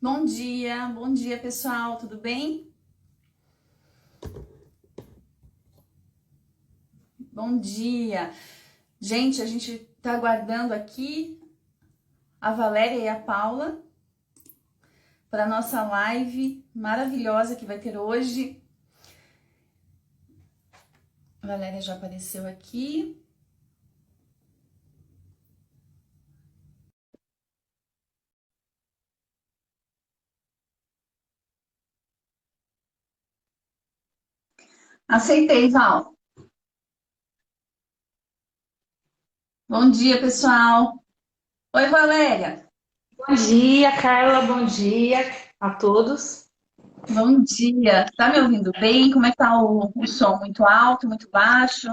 Bom dia pessoal, tudo bem? Bom dia. Gente, a gente tá aguardando aqui a Valéria e a Paula para nossa live maravilhosa que vai ter hoje. A Valéria já apareceu aqui. Aceitei, Val. Bom dia, pessoal. Oi, Valéria. Bom dia, Carla. Bom dia a todos. Bom dia. Tá me ouvindo bem? Como é que tá o som? Muito alto, muito baixo?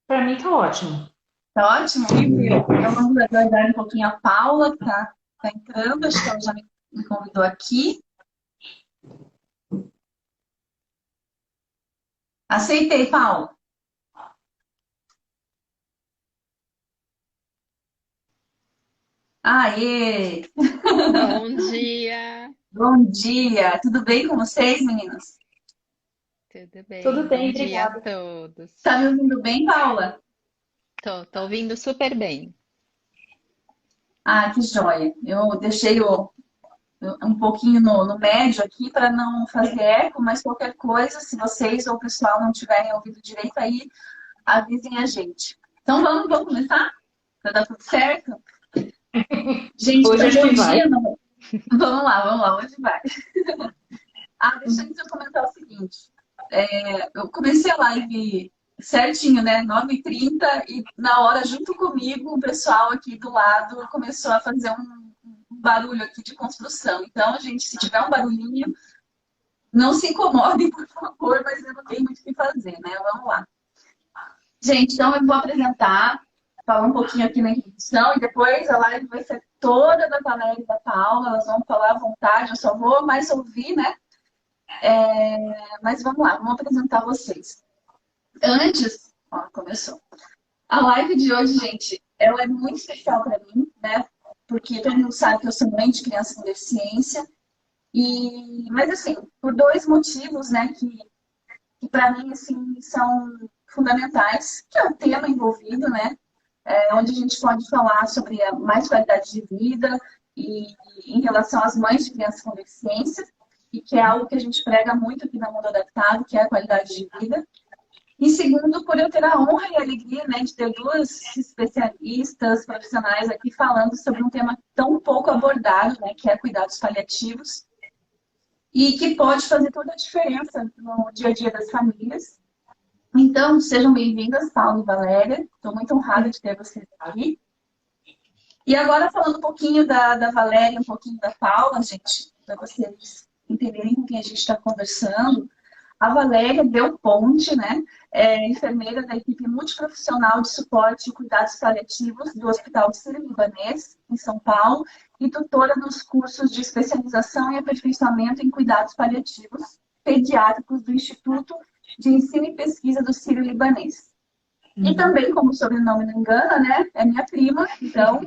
Para mim tá ótimo. Tá ótimo? Então vamos aguardar um pouquinho a Paula, que tá entrando, acho que ela já me convidou aqui. Aceitei, Paula. Aê! Bom dia, Bom dia! Tudo bem com vocês, meninas? tudo Tudo bem? bem, Bom dia a obrigada. todos. Tá me ouvindo bem, Paula? Tô ouvindo super bem. Ah, que joia! Eu deixei um pouquinho no médio aqui para não fazer eco, mas qualquer coisa, se vocês ou o pessoal não tiverem ouvido direito aí, avisem a gente. Então vamos começar? Para dar tudo certo? Gente, Hoje estão me acho que vai. ouvindo? Vamos lá, hoje vai. Ah, deixa eu comentar o seguinte. Eu comecei a live certinho, né? 9h30 e na hora, junto comigo, o pessoal aqui do lado começou a fazer um barulho aqui de construção. Então, gente, se tiver um barulhinho, não se incomodem, por favor, mas eu não tenho muito o que fazer, né? Vamos lá. Gente, então eu vou apresentar, falar um pouquinho aqui na introdução e depois a live vai ser toda da Valéria e da Paula, elas vão falar à vontade, eu só vou mais ouvir, né? Mas vamos lá, vamos apresentar vocês. Antes, ó, começou. A live de hoje, gente, ela é muito especial para mim, né? Porque todo mundo sabe que eu sou mãe de criança com deficiência. Mas assim, por dois motivos, né, que para mim assim são fundamentais, que é o tema envolvido, né? Onde a gente pode falar sobre a mais qualidade de vida e em relação às mães de crianças com deficiência, e que é algo que a gente prega muito aqui no Mundo Adaptado, que é a qualidade de vida. E segundo, por eu ter a honra e a alegria, né, de ter duas especialistas, profissionais aqui falando sobre um tema tão pouco abordado, né, que é cuidados paliativos, e que pode fazer toda a diferença no dia a dia das famílias. Então, sejam bem-vindas, Paulo e Valéria. Estou muito honrada de ter vocês aqui. E agora, falando um pouquinho da Valéria, um pouquinho da Paula, gente, para vocês entenderem com quem a gente está conversando. A Valéria Del Ponte, né, é enfermeira da equipe multiprofissional de suporte e cuidados paliativos do Hospital Sírio-Libanês, em São Paulo, e tutora dos cursos de especialização e aperfeiçoamento em cuidados paliativos pediátricos do Instituto de Ensino e Pesquisa do Sírio-Libanês. E também, como o sobrenome não engana, né, é minha prima, então,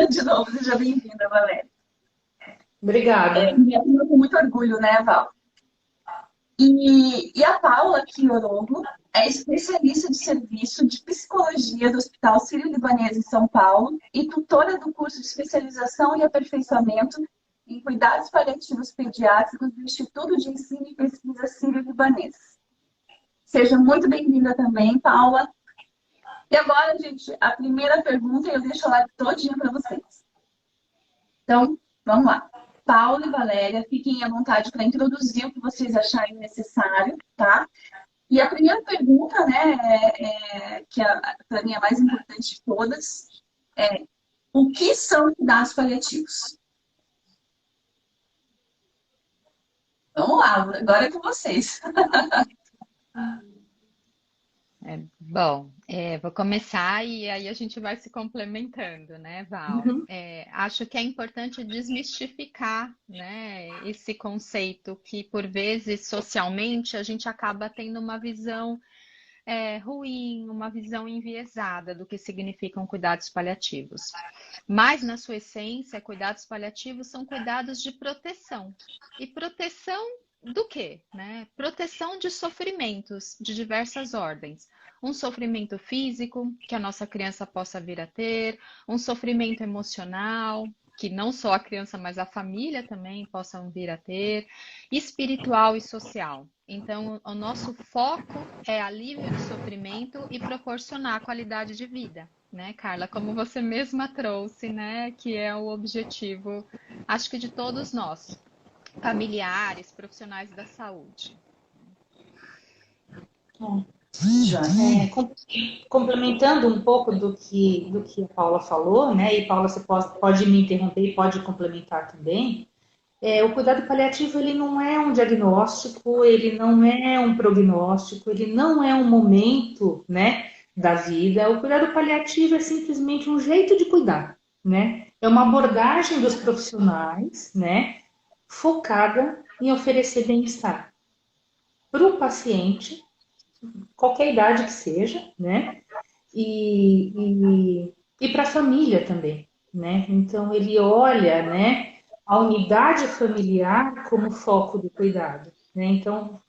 de novo, seja bem-vinda, Valéria. Obrigada. Minha prima com muito orgulho, né, Val? E a Paula Chiorogo é especialista de serviço de psicologia do Hospital Sírio-Libanês em São Paulo e tutora do curso de especialização e aperfeiçoamento em cuidados paliativos pediátricos do Instituto de Ensino e Pesquisa Sírio-Libanês. Seja muito bem-vinda também, Paula. E agora, gente, a primeira pergunta eu deixo a live todinha para vocês. Então, vamos lá. Paula e Valéria, fiquem à vontade para introduzir o que vocês acharem necessário, tá? E a primeira pergunta, né, que para mim é a mais importante de todas, é o que são cuidados paliativos? Vamos lá, agora é com vocês. Vou começar e aí a gente vai se complementando, né, Val? Uhum. Acho que é importante desmistificar, né, esse conceito que, por vezes, socialmente, a gente acaba tendo uma visão ruim, uma visão enviesada do que significam cuidados paliativos. Mas, na sua essência, cuidados paliativos são cuidados de proteção. E proteção do quê, né? Proteção de sofrimentos de diversas ordens. Um sofrimento físico, que a nossa criança possa vir a ter, um sofrimento emocional, que não só a criança, mas a família também possam vir a ter, espiritual e social. Então, o nosso foco é alívio de sofrimento e proporcionar qualidade de vida, né, Carla? Como você mesma trouxe, né, que é o objetivo, acho que de todos nós, familiares, profissionais da saúde. Complementando um pouco do que a Paula falou, né? E Paula, você pode me interromper e pode complementar também. O cuidado paliativo, ele não é um diagnóstico, ele não é um prognóstico, ele não é um momento, né, da vida. O cuidado paliativo é simplesmente um jeito de cuidar, né? É uma abordagem dos profissionais, né, focada em oferecer bem-estar para o paciente, qualquer idade que seja, né? E para a família também, né? Então ele olha, né, a unidade familiar como foco do cuidado, né? Então,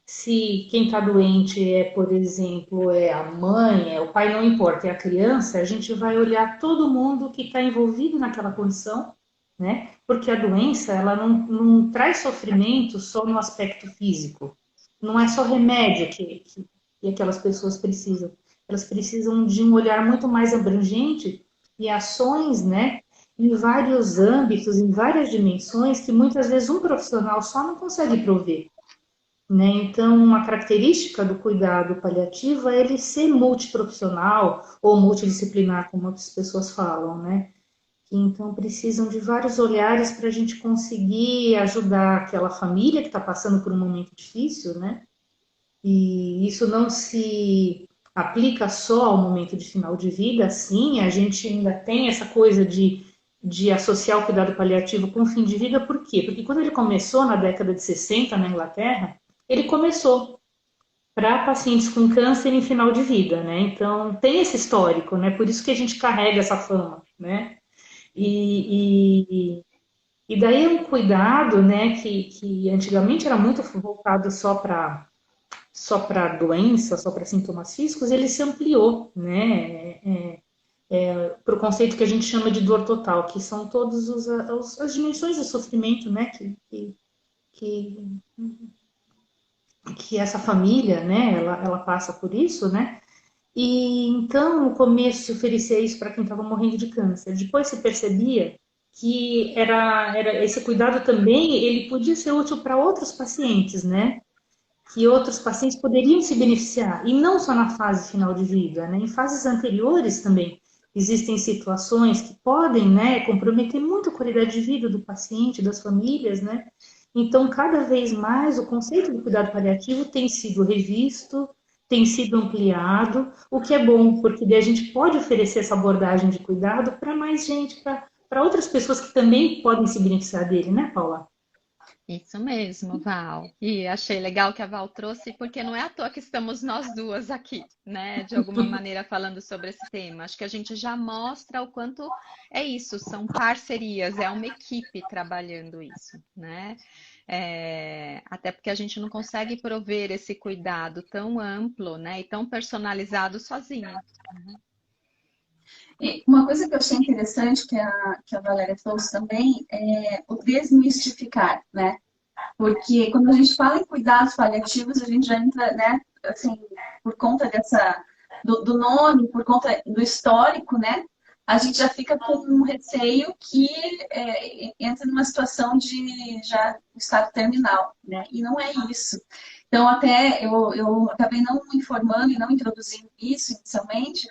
se quem está doente é, por exemplo, é a mãe, é o pai, não importa, é a criança, a gente vai olhar todo mundo que está envolvido naquela condição, né? Porque a doença, ela não traz sofrimento só no aspecto físico. Não é só remédio que aquelas pessoas precisam. Elas precisam de um olhar muito mais abrangente e ações, né? Em vários âmbitos, em várias dimensões, que muitas vezes um profissional só não consegue prover, né? Então, uma característica do cuidado paliativo é ele ser multiprofissional ou multidisciplinar, como as pessoas falam, né? Que então precisam de vários olhares para a gente conseguir ajudar aquela família que está passando por um momento difícil, né? E isso não se aplica só ao momento de final de vida, sim, a gente ainda tem essa coisa de associar o cuidado paliativo com o fim de vida, por quê? Porque quando ele começou na década de 60 na Inglaterra, ele começou para pacientes com câncer em final de vida, né? Então tem esse histórico, né? Por isso que a gente carrega essa fama, né? E daí é um cuidado, né, que antigamente era muito voltado só para doença, só para sintomas físicos, ele se ampliou, né, para o conceito que a gente chama de dor total, que são todas as dimensões do sofrimento, né, que, que essa família, né, ela passa por isso, né, e então no começo se oferecia isso para quem estava morrendo de câncer, depois se percebia que era esse cuidado também, ele podia ser útil para outros pacientes, né, que outros pacientes poderiam se beneficiar, e não só na fase final de vida, né? Em fases anteriores também existem situações que podem, né, comprometer muito a qualidade de vida do paciente, das famílias, né? Então, cada vez mais o conceito do cuidado paliativo tem sido revisto, tem sido ampliado, o que é bom, porque daí a gente pode oferecer essa abordagem de cuidado para mais gente, para outras pessoas que também podem se beneficiar dele, né, Paula? Isso mesmo, Val. E achei legal que a Val trouxe, porque não é à toa que estamos nós duas aqui, né? De alguma maneira falando sobre esse tema. Acho que a gente já mostra o quanto é isso, são parcerias, é uma equipe trabalhando isso, né? Até porque a gente não consegue prover esse cuidado tão amplo, né? E tão personalizado sozinho. E uma coisa que eu achei interessante que a Valéria trouxe também é o desmistificar, né? Porque quando a gente fala em cuidados paliativos, a gente já entra, né, assim, por conta do nome, por conta do histórico, né? A gente já fica com um receio que entra numa situação de já estado terminal, né? E não é isso. Então, até eu acabei não informando e não introduzindo isso inicialmente,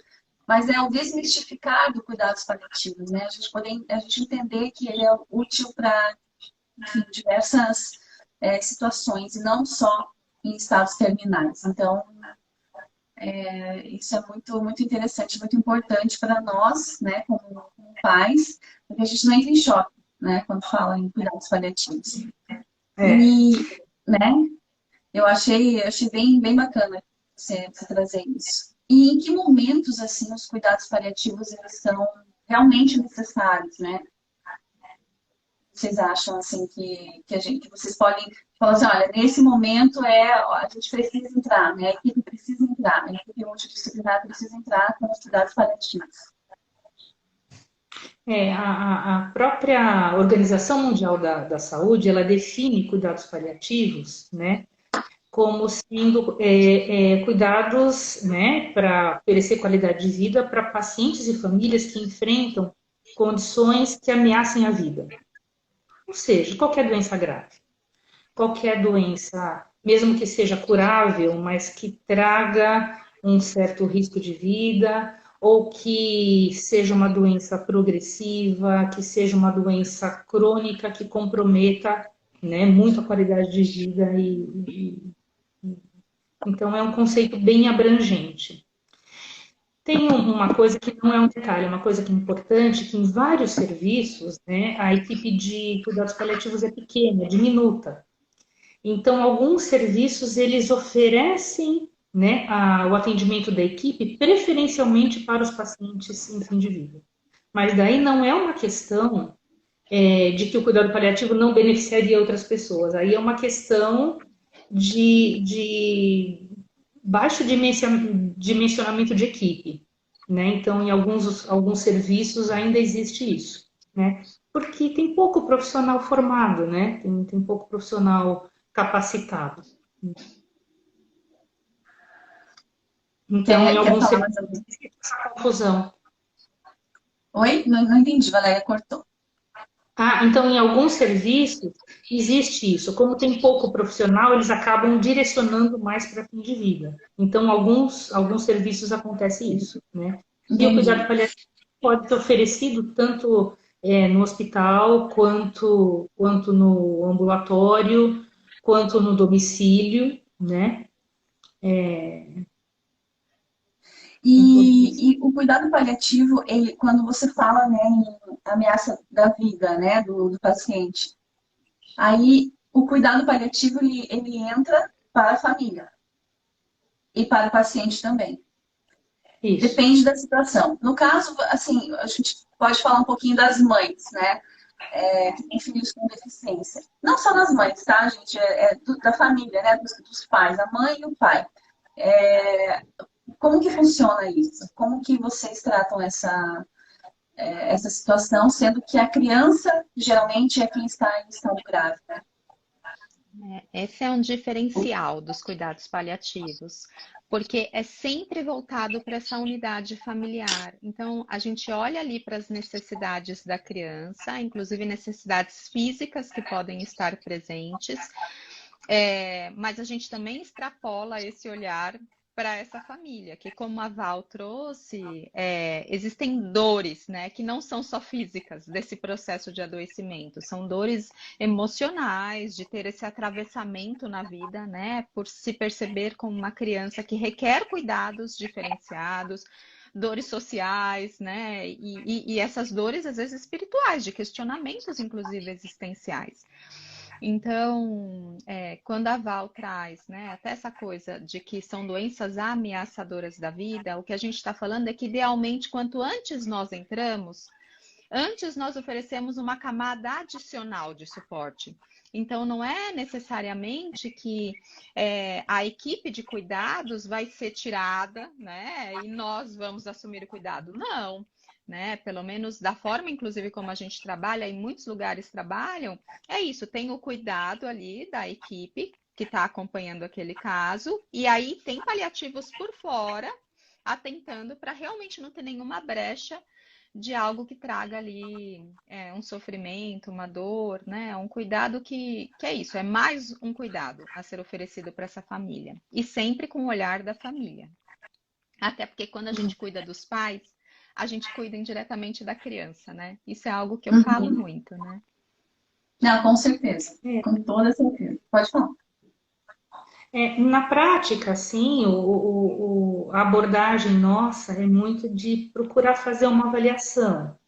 mas é o desmistificar do cuidados paliativos, né? A gente entender que ele é útil para, enfim, diversas situações, e não só em estados terminais. Então, isso é muito, muito interessante, muito importante para nós, né, como pais, porque a gente não entra em choque, né, quando fala em cuidados paliativos. É. E, né, eu achei bem, bem bacana você trazer isso. E em que momentos, assim, os cuidados paliativos, eles são realmente necessários, né? Vocês acham, assim, que vocês podem falar assim, olha, nesse momento a gente precisa entrar, né? A equipe precisa entrar, a equipe multidisciplinar precisa entrar com os cuidados paliativos. A própria Organização Mundial da Saúde, ela define cuidados paliativos, né, como sendo cuidados, né, para oferecer qualidade de vida para pacientes e famílias que enfrentam condições que ameacem a vida. Ou seja, qualquer doença grave, qualquer doença, mesmo que seja curável, mas que traga um certo risco de vida, ou que seja uma doença progressiva, que seja uma doença crônica que comprometa, né, muito a qualidade de vida. Então, é um conceito bem abrangente. Tem uma coisa que não é um detalhe, é uma coisa que é importante, que em vários serviços, né, a equipe de cuidados paliativos é pequena, é diminuta. Então, alguns serviços, eles oferecem, né, o atendimento da equipe preferencialmente para os pacientes em fim de vida. Mas daí não é uma questão de que o cuidado paliativo não beneficiaria outras pessoas. Aí é uma questão de baixo dimensionamento de equipe, né? Então, em alguns serviços ainda existe isso, né? Porque tem pouco profissional formado, né? Tem pouco profissional capacitado. Então, em alguns serviços existe essa confusão. Oi? Não entendi, Valéria, cortou. Então, em alguns serviços existe isso. Como tem pouco profissional, eles acabam direcionando mais para fim de vida. Então, alguns serviços acontece isso, né? E o cuidado paliativo pode ser oferecido tanto no hospital, quanto no ambulatório, quanto no domicílio, né? E o cuidado paliativo, ele, quando você fala, né, em ameaça da vida, né, do paciente, aí o cuidado paliativo ele entra para a família e para o paciente também. Isso. Depende da situação. No caso, assim, a gente pode falar um pouquinho das mães, né, que têm filhos com deficiência. Não só das mães, tá, gente? Da família, né, dos pais, a mãe e o pai. Como que funciona isso? Como que vocês tratam essa situação, sendo que a criança geralmente é quem está em estado grave, né? Esse é um diferencial dos cuidados paliativos, porque é sempre voltado para essa unidade familiar. Então, a gente olha ali para as necessidades da criança, inclusive necessidades físicas que podem estar presentes, mas a gente também extrapola esse olhar para essa família, que como a Val trouxe, existem dores, né, que não são só físicas desse processo de adoecimento, são dores emocionais, de ter esse atravessamento na vida, né, por se perceber como uma criança que requer cuidados diferenciados, dores sociais, né, e essas dores às vezes espirituais, de questionamentos inclusive existenciais. Então, quando a Val traz, né, até essa coisa de que são doenças ameaçadoras da vida, o que a gente está falando é que, idealmente, quanto antes nós entramos, antes nós oferecemos uma camada adicional de suporte. Então, não é necessariamente que a equipe de cuidados vai ser tirada, né, e nós vamos assumir o cuidado. Não. Né? Pelo menos da forma, inclusive, como a gente trabalha, em muitos lugares trabalham, é isso, tem o cuidado ali da equipe que está acompanhando aquele caso, e aí tem paliativos por fora, atentando para realmente não ter nenhuma brecha de algo que traga ali um sofrimento, uma dor, né? Um cuidado que é isso, é mais um cuidado a ser oferecido para essa família, e sempre com o olhar da família. Até porque quando a gente cuida dos pais, a gente cuida indiretamente da criança, né? Isso é algo que eu falo muito, né? Não, com certeza. Com toda certeza. Pode falar. Na prática, sim, a abordagem nossa é muito de procurar fazer uma avaliação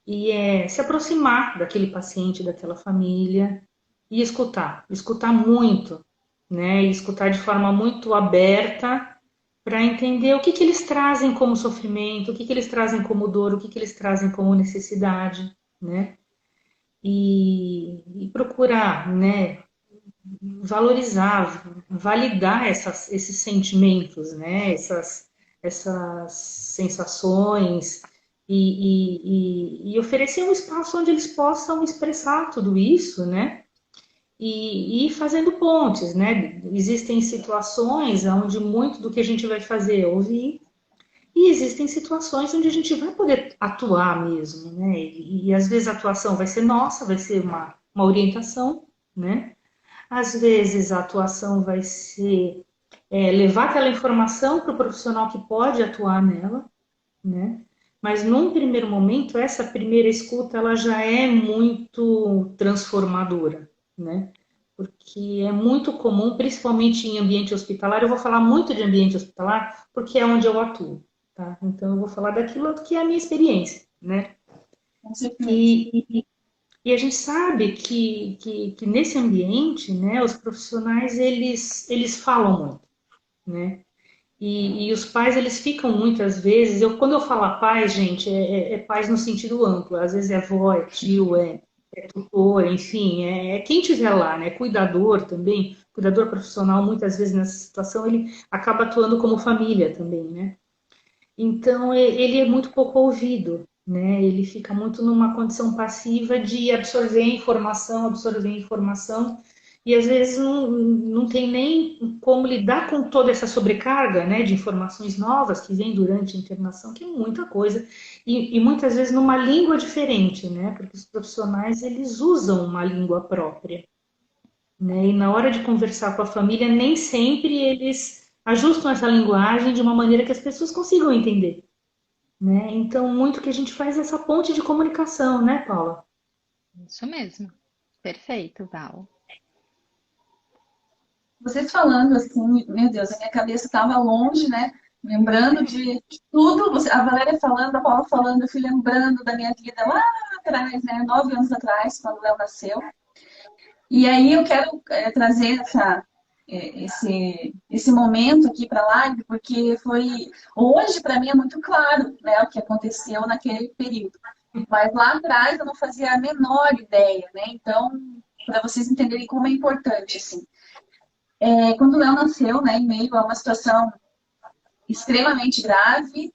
e se aproximar daquele paciente, daquela família e escutar muito, né? E escutar de forma muito aberta para entender o que que eles trazem como sofrimento, o que que eles trazem como dor, o que que eles trazem como necessidade, né? E procurar, né, valorizar, validar esses sentimentos, né, essas sensações e oferecer um espaço onde eles possam expressar tudo isso, né? E ir fazendo pontes, né? Existem situações onde muito do que a gente vai fazer é ouvir, e existem situações onde a gente vai poder atuar mesmo, né? E às vezes a atuação vai ser nossa, vai ser uma orientação, né? Às vezes a atuação vai ser levar aquela informação para o profissional que pode atuar nela, né? Mas num primeiro momento, essa primeira escuta ela já é muito transformadora, né? Porque é muito comum, principalmente em ambiente hospitalar, eu vou falar muito de ambiente hospitalar porque é onde eu atuo, tá? Então eu vou falar daquilo que é a minha experiência, né? Com certeza. E a gente sabe que nesse ambiente, né, os profissionais, eles falam muito, né? E os pais, eles ficam muitas vezes, quando eu falo pais, gente, é pais no sentido amplo, às vezes é avó, é tio, é tutor, enfim, é quem estiver lá, né? Cuidador também, cuidador profissional, muitas vezes nessa situação, ele acaba atuando como família também, né? Então, ele é muito pouco ouvido, né? Ele fica muito numa condição passiva de absorver informação, e às vezes não tem nem como lidar com toda essa sobrecarga, né, de informações novas que vem durante a internação, que é muita coisa, e muitas vezes numa língua diferente, né? Porque os profissionais, eles usam uma língua própria, né? E na hora de conversar com a família, nem sempre eles ajustam essa linguagem de uma maneira que as pessoas consigam entender, né? Então, muito que a gente faz é essa ponte de comunicação, né, Paula? Isso mesmo. Perfeito, Val. Vocês falando assim, meu Deus, a minha cabeça estava longe, né? Lembrando de tudo. A Valéria falando, a Paula falando, eu fui lembrando da minha vida lá atrás, né? 9 anos atrás, quando o Léo nasceu. E aí eu quero trazer esse momento aqui para a live, porque hoje para mim é muito claro, né, o que aconteceu naquele período. Mas lá atrás eu não fazia a menor ideia, né? Então, para vocês entenderem como é importante, assim. Quando o Léo nasceu, né, em meio a uma situação extremamente grave,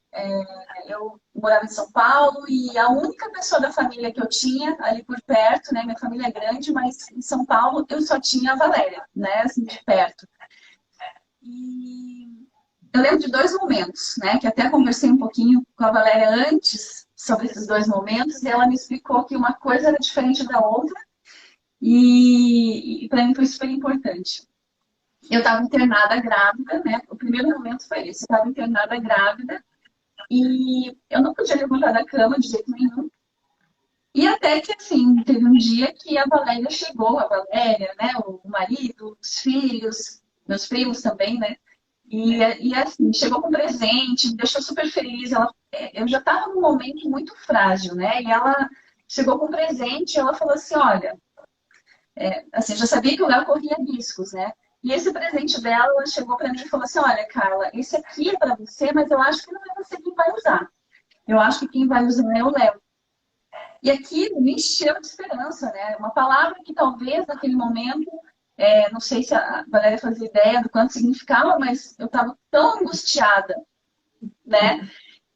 eu morava em São Paulo e a única pessoa da família que eu tinha ali por perto, né, minha família é grande, mas em São Paulo eu só tinha a Valéria, né, assim, de perto. E eu lembro de dois momentos, né, que até conversei um pouquinho com a Valéria antes sobre esses dois momentos e ela me explicou que uma coisa era diferente da outra e para mim foi super importante. Eu estava internada grávida, né? O primeiro momento foi esse. Eu estava internada grávida e eu não podia levantar da cama de jeito nenhum. E até que, assim, teve um dia que a Valéria chegou, a Valéria, né? O marido, os filhos, meus primos também, né? E assim, chegou com presente, me deixou super feliz. Eu já estava num momento muito frágil, né? E ela chegou com presente e ela falou assim, olha, assim, já sabia que o Léo corria riscos, né? E esse presente dela, ela chegou para mim e falou assim, olha, Carla, esse aqui é para você, mas eu acho que não é você quem vai usar. Eu acho que quem vai usar é o Léo. E aquilo me encheu de esperança, né? Uma palavra que talvez naquele momento, não sei se a Valéria fazia ideia do quanto significava, mas eu estava tão angustiada, né?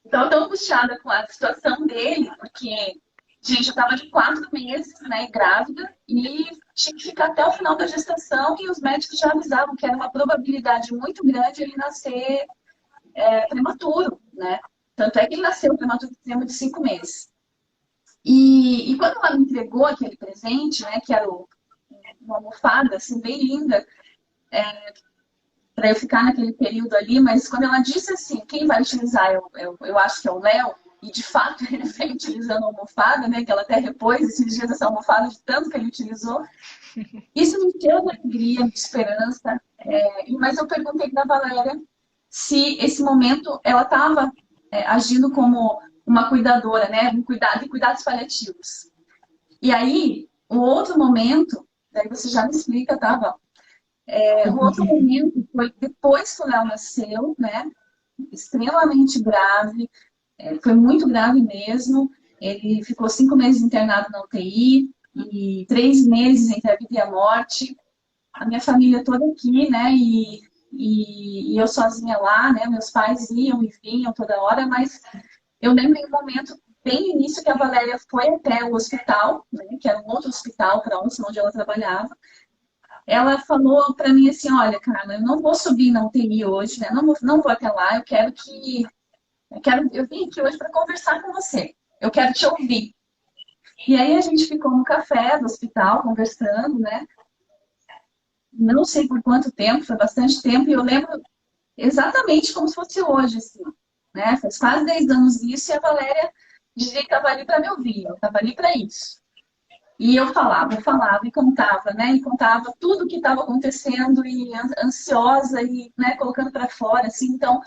Estava tão angustiada com a situação dele, porque, gente, eu estava de 4 meses, né, grávida, e tinha que ficar até o final da gestação, e os médicos já avisavam que era uma probabilidade muito grande ele nascer prematuro, né? Tanto é que ele nasceu prematuro de 5 meses. E quando ela me entregou aquele presente, né, que era uma almofada, assim, bem linda, para eu ficar naquele período ali, mas quando ela disse assim, quem vai utilizar, eu acho que é o Léo, e de fato ele vem utilizando a almofada, né, que ela até repôs esses dias essa almofada de tanto que ele utilizou, isso me deu uma alegria, de esperança, mas eu perguntei para a Valéria se esse momento ela estava agindo como uma cuidadora, né, de cuidados paliativos. E aí, o outro momento, daí você já me explica, tá, Val? O outro momento foi depois que o Léo nasceu, né? extremamente grave, foi muito grave mesmo. Ele ficou 5 meses internado na UTI e 3 meses entre a vida e a morte. A minha família toda aqui, né? E eu sozinha lá, né? Meus pais iam e vinham toda hora, mas eu lembro em um momento bem no início que a Valéria foi até o hospital, né, que era um outro hospital próximo onde ela trabalhava. Ela falou para mim assim, olha, Carla, eu não vou subir na UTI hoje, né? Não vou até lá, eu vim aqui hoje para conversar com você. Eu quero te ouvir. E aí a gente ficou no café do hospital conversando, né? Não sei por quanto tempo, foi bastante tempo, e eu lembro exatamente como se fosse hoje, assim, né? Faz quase 10 anos isso, e a Valéria dizia que estava ali para me ouvir, eu estava ali para isso. E eu falava e contava, né? E contava tudo o que estava acontecendo e ansiosa e, né, colocando para fora, assim. Então,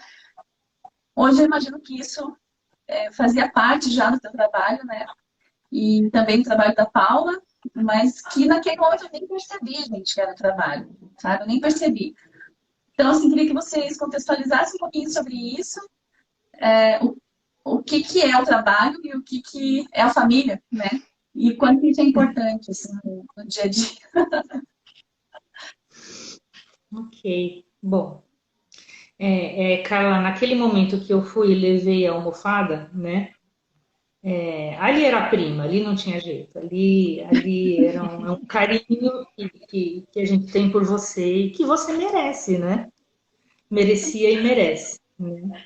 hoje eu imagino que isso fazia parte já do teu trabalho, né? E também do trabalho da Paula, mas que naquele momento eu nem percebi, gente, que era trabalho, sabe? Eu nem percebi. Então, assim, queria que vocês contextualizassem um pouquinho sobre isso, o que que é o trabalho e o que que é a família, né? E quanto isso é importante, assim, no dia a dia. Ok. Bom, Carla, naquele momento que eu fui e levei a almofada, né? Ali era a prima, ali não tinha jeito. Ali era um carinho que a gente tem por você e que você merece, né? Merecia e merece, né?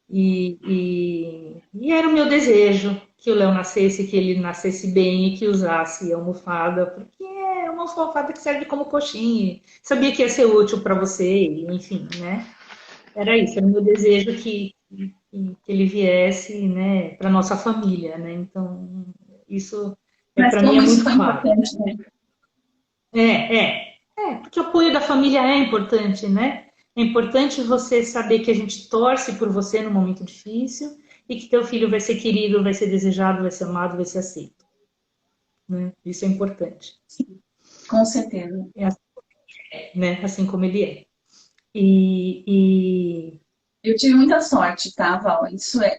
E era o meu desejo que o Léo nascesse, que ele nascesse bem e que usasse a almofada, porque é uma almofada que serve como coxinha. Sabia que ia ser útil para você, enfim, né? Era isso, era o meu desejo que ele viesse, né, para nossa família, né? Então, isso Mas para mim é como isso muito foi claro. importante, né? Porque o apoio da família é importante, né? É importante você saber que a gente torce por você no momento difícil e que teu filho vai ser querido, vai ser desejado, vai ser amado, vai ser aceito, né? Isso é importante, Com certeza. né? Assim como ele é. E Eu tive muita sorte, tá, Val?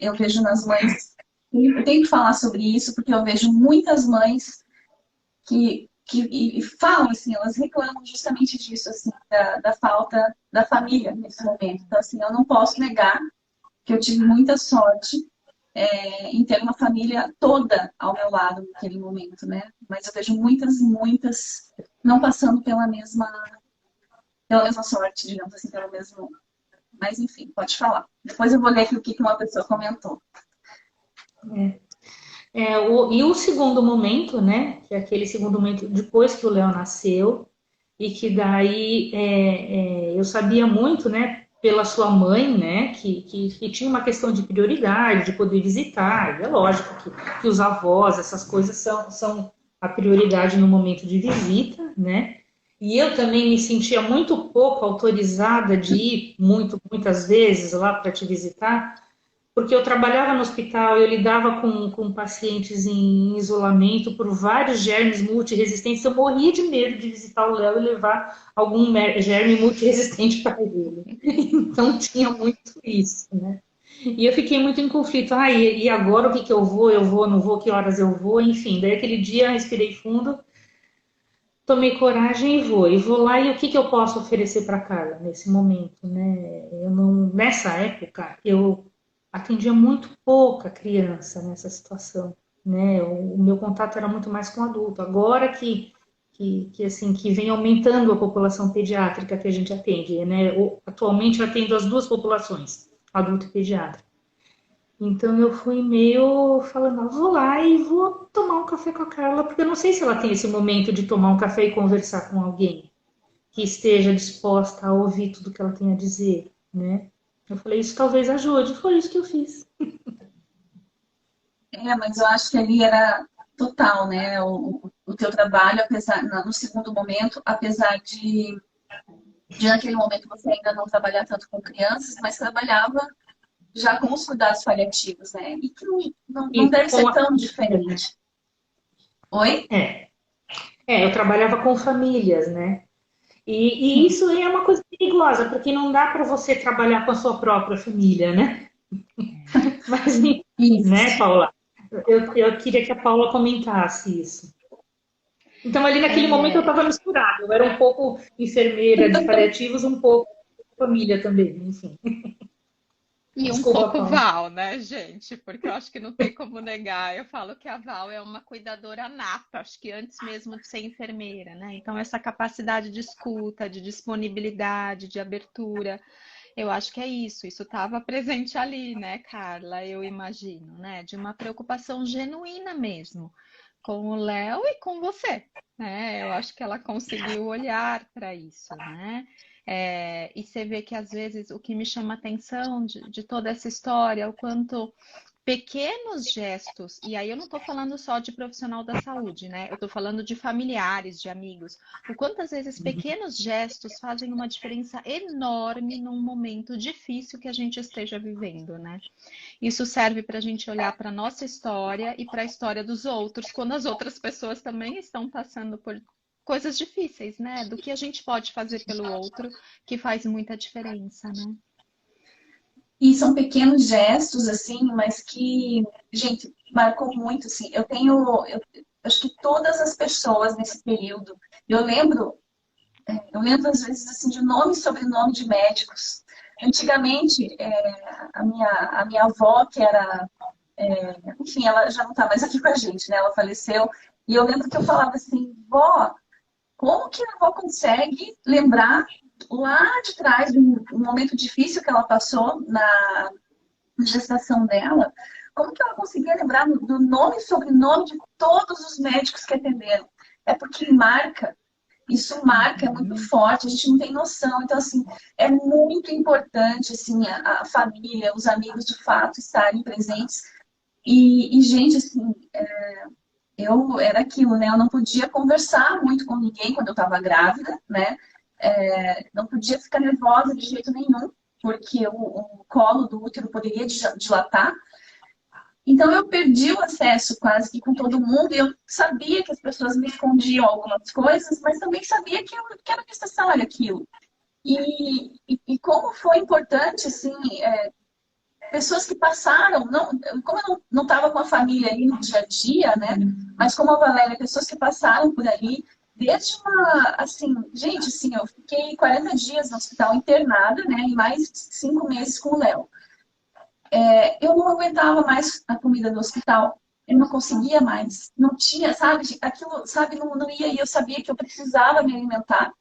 Eu vejo nas mães. Eu tenho que falar sobre isso, porque eu vejo muitas mães que falam assim, elas reclamam justamente disso, assim, da falta da família nesse momento. Então, assim, eu não posso negar que eu tive muita sorte em ter uma família toda ao meu lado naquele momento, né? Mas eu vejo muitas e muitas não passando pela mesma sorte, digamos assim, pelo mesmo. Mas enfim, pode falar. Depois eu vou ler aqui o que uma pessoa comentou. e o segundo momento, né? Que é aquele segundo momento depois que o Léo nasceu, e que daí eu sabia muito, né, pela sua mãe, né, que tinha uma questão de prioridade, de poder visitar, e é lógico que os avós, essas coisas são a prioridade no momento de visita, né, e eu também me sentia muito pouco autorizada de ir muitas vezes lá para te visitar, porque eu trabalhava no hospital, eu lidava com pacientes em isolamento por vários germes multiresistentes. Eu morria de medo de visitar o Léo e levar algum germe multiresistente para ele. Então tinha muito isso, né? E eu fiquei muito em conflito. E agora o que eu vou? Eu vou, não vou? Que horas eu vou? Enfim, daí aquele dia respirei fundo, tomei coragem e vou. E vou lá e o que eu posso oferecer para Carla nesse momento, né? Eu não, nessa época, eu atendia muito pouca criança nessa situação, né? O meu contato era muito mais com adulto. Agora assim que vem aumentando a população pediátrica que a gente atende, né? Atualmente eu atendo as duas populações, adulto e pediatra. Então eu fui meio falando, vou lá e vou tomar um café com a Carla, porque eu não sei se ela tem esse momento de tomar um café e conversar com alguém que esteja disposta a ouvir tudo que ela tem a dizer, né? Eu falei, isso talvez ajude. Foi isso que eu fiz. Mas eu acho que ali era total, né? O teu trabalho, no segundo momento, apesar de naquele momento você ainda não trabalhar tanto com crianças, mas trabalhava já com os cuidados paliativos, né? E que não Isso, deve ser tão diferente. Oi? eu trabalhava com famílias, né? E isso é uma coisa perigosa, porque não dá para você trabalhar com a sua própria família, né? Mas, né, Isso. Paula? Eu queria que a Paula comentasse isso. Então, ali naquele momento eu É, estava misturada. Eu era um pouco enfermeira de paliativos, um pouco família também, enfim. e um Desculpa, pouco Paula. Val, né, gente? Porque eu acho que não tem como negar. Eu falo que a Val é uma cuidadora nata, acho que antes mesmo de ser enfermeira, né? Então, essa capacidade de escuta, de disponibilidade, de abertura, eu acho que é isso. Isso estava presente ali, né, Carla? Eu imagino, né? De uma preocupação genuína mesmo com o Léo e com você, né? Eu acho que ela conseguiu olhar para isso, né? E você vê que às vezes o que me chama a atenção de toda essa história é o quanto pequenos gestos, e aí eu não estou falando só de profissional da saúde, né? Eu estou falando de familiares, de amigos. O quanto às vezes pequenos gestos fazem uma diferença enorme num momento difícil que a gente esteja vivendo, né? Isso serve para a gente olhar para a nossa história e para a história dos outros, quando as outras pessoas também estão passando por coisas difíceis, né? Do que a gente pode fazer pelo outro, que faz muita diferença, né? E são pequenos gestos, assim, mas que, gente, marcou muito, assim. Eu acho que todas as pessoas nesse período, eu lembro, eu lembro às vezes, assim, de nome e sobrenome de médicos. Antigamente, a minha avó, que era, enfim, ela já não está mais aqui com a gente, né? Ela faleceu. E eu lembro que eu falava assim, vó, como que a avó consegue lembrar lá de trás, de um momento difícil que ela passou na gestação dela, como que ela conseguia lembrar do nome e sobrenome de todos os médicos que atenderam? É porque marca, isso marca, é muito forte, a gente não tem noção. Então, assim, é muito importante, assim, a família, os amigos, de fato, estarem presentes. Gente, assim, eu era aquilo, né? Eu não podia conversar muito com ninguém quando eu estava grávida, né? Não podia ficar nervosa de jeito nenhum, porque o colo do útero poderia dilatar. Então eu perdi o acesso quase que com todo mundo e eu sabia que as pessoas me escondiam algumas coisas, mas também sabia que era necessário aquilo. E como foi importante, assim, pessoas que passaram, como eu não estava com a família ali no dia a dia, né? Mas como a Valéria, pessoas que passaram por ali, desde uma, assim, gente, assim, eu fiquei 40 dias no hospital internada, né? E mais 5 meses com o Léo. Eu não aguentava mais a comida do hospital. Eu não conseguia mais. Não tinha, sabe? Aquilo, sabe, não ia. E eu sabia que eu precisava me alimentar.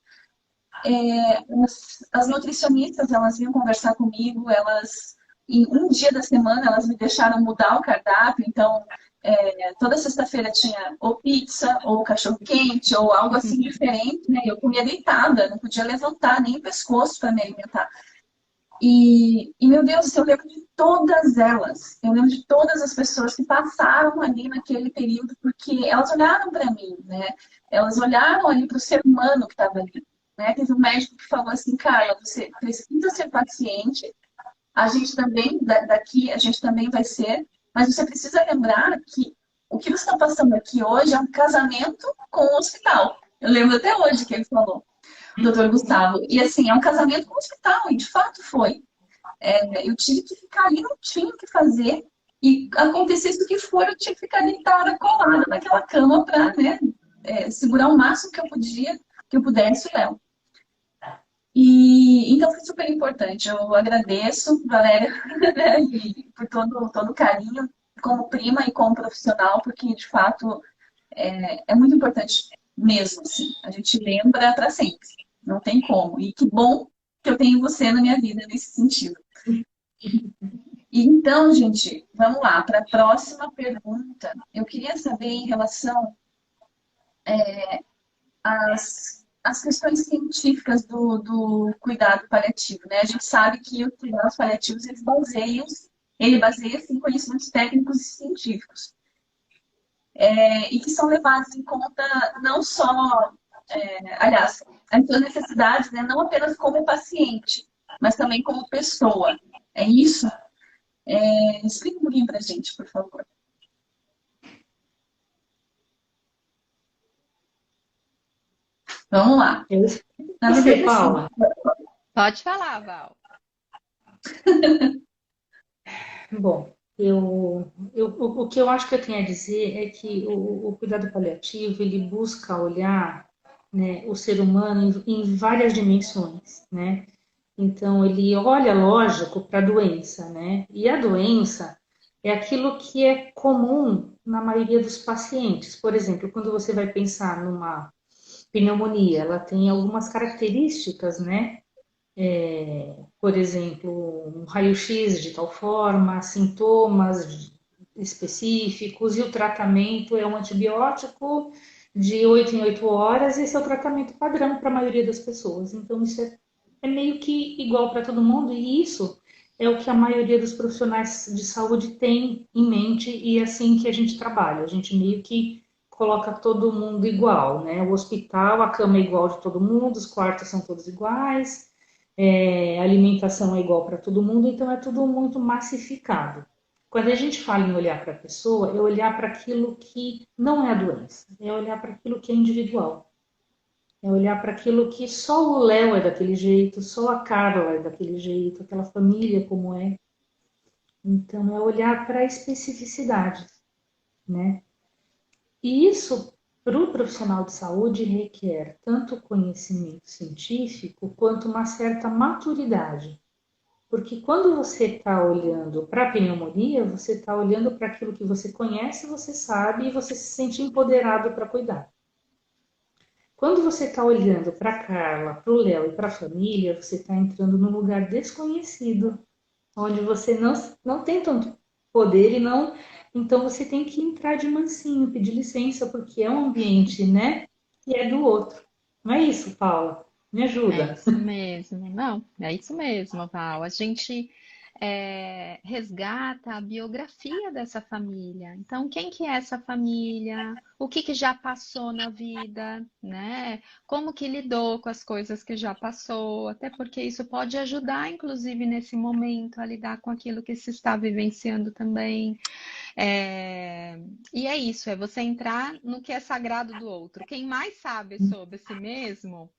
As nutricionistas, elas vinham conversar comigo, elas, em um dia da semana, elas me deixaram mudar o cardápio, então, toda sexta-feira tinha ou pizza, ou cachorro-quente, ou algo assim diferente, né? Eu comia deitada, não podia levantar nem o pescoço para me alimentar. Meu Deus, eu lembro de todas elas. Eu lembro de todas as pessoas que passaram ali naquele período, porque elas olharam para mim, né? Elas olharam ali para o ser humano que estava ali, né? Teve um médico que falou assim, Carla, você precisa ser paciente. A gente também, daqui, a gente também vai ser, mas você precisa lembrar que o que você está passando aqui hoje é um casamento com o hospital. Eu lembro até hoje que ele falou, doutor Gustavo. E assim, é um casamento com o hospital, e de fato foi. Eu tive que ficar ali, não tinha o que fazer. E acontecesse o que for, eu tinha que ficar deitada, colada naquela cama para, né, segurar o máximo que eu podia, que eu pudesse o Léo. Então foi super importante. Eu agradeço, Valéria, né, por todo o carinho, como prima e como profissional, porque de fato é muito importante mesmo, assim. A gente lembra para sempre. Não tem como. E que bom que eu tenho você na minha vida nesse sentido. Então, gente, vamos lá para a próxima pergunta. Eu queria saber em relação às questões científicas do cuidado paliativo, né? A gente sabe que os cuidados paliativos ele baseia-se em conhecimentos técnicos e científicos, e que são levados em conta não só, aliás, as suas necessidades, né? Não apenas como paciente, mas também como pessoa. É isso? Explica um pouquinho para a gente, por favor. Vamos lá. Na Você, verdade, assim, Paula? Pode falar, Val. Bom, o que eu acho que eu tenho a dizer é que o cuidado paliativo, ele busca olhar, né, o ser humano em várias dimensões, né? Então, ele olha, lógico, para a doença, né? E a doença é aquilo que é comum na maioria dos pacientes. Por exemplo, quando você vai pensar numa pneumonia, ela tem algumas características, né? Por exemplo, um raio-x de tal forma, sintomas específicos, e o tratamento é um antibiótico de 8 em 8 horas, esse é o tratamento padrão para a maioria das pessoas. Então, isso é meio que igual para todo mundo, e isso é o que a maioria dos profissionais de saúde tem em mente, e é assim que a gente trabalha. A gente meio que coloca todo mundo igual, né? O hospital, a cama é igual de todo mundo, os quartos são todos iguais, a alimentação é igual para todo mundo, então é tudo muito massificado. Quando a gente fala em olhar para a pessoa, é olhar para aquilo que não é a doença, é olhar para aquilo que é individual, é olhar para aquilo que só o Léo é daquele jeito, só a Carla é daquele jeito, aquela família como é. Então é olhar para a especificidade, né? E isso, para o profissional de saúde, requer tanto conhecimento científico quanto uma certa maturidade. Porque quando você está olhando para a pneumonia, você está olhando para aquilo que você conhece, você sabe e você se sente empoderado para cuidar. Quando você está olhando para a Carla, para o Léo e para a família, você está entrando num lugar desconhecido, onde você não tem tanto poder e não. Então você tem que entrar de mansinho, pedir licença, porque é um ambiente, né? Que é do outro. Não é isso, Paula? Me É ajuda. isso mesmo. Não, é isso mesmo, Val. A gente resgata a biografia dessa família. Então, quem que é essa família? O que que já passou na vida, né? Como que lidou com as coisas que já passou? Até porque isso pode ajudar, inclusive, nesse momento, a lidar com aquilo que se está vivenciando também. É, E é isso, é você entrar no que é sagrado do outro. Quem mais sabe sobre si mesmo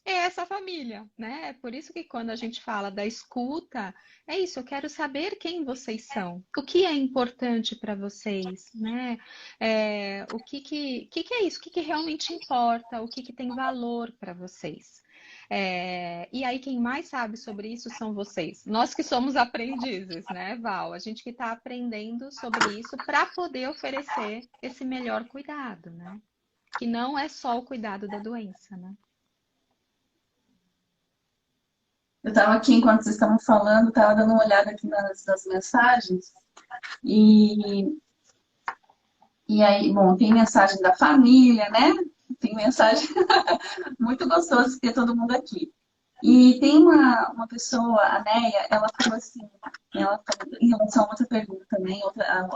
é essa família, né? É por isso que quando a gente fala da escuta, é isso, eu quero saber quem vocês são, o que é importante para vocês, né? O que é isso, o que que realmente importa, o que que tem valor para vocês. E aí, quem mais sabe sobre isso são vocês. Nós que somos aprendizes, né, Val? A gente que está aprendendo sobre isso para poder oferecer esse melhor cuidado, né? Que não é só o cuidado da doença, né? eu estava aqui enquanto vocês estavam falando, estava dando uma olhada aqui nas mensagens, e, e aí, bom, tem mensagem da família, né? Tem mensagem muito gostosa ter todo mundo aqui. E tem uma pessoa, a Neia, ela falou assim, ela falou em relação a outra pergunta também, a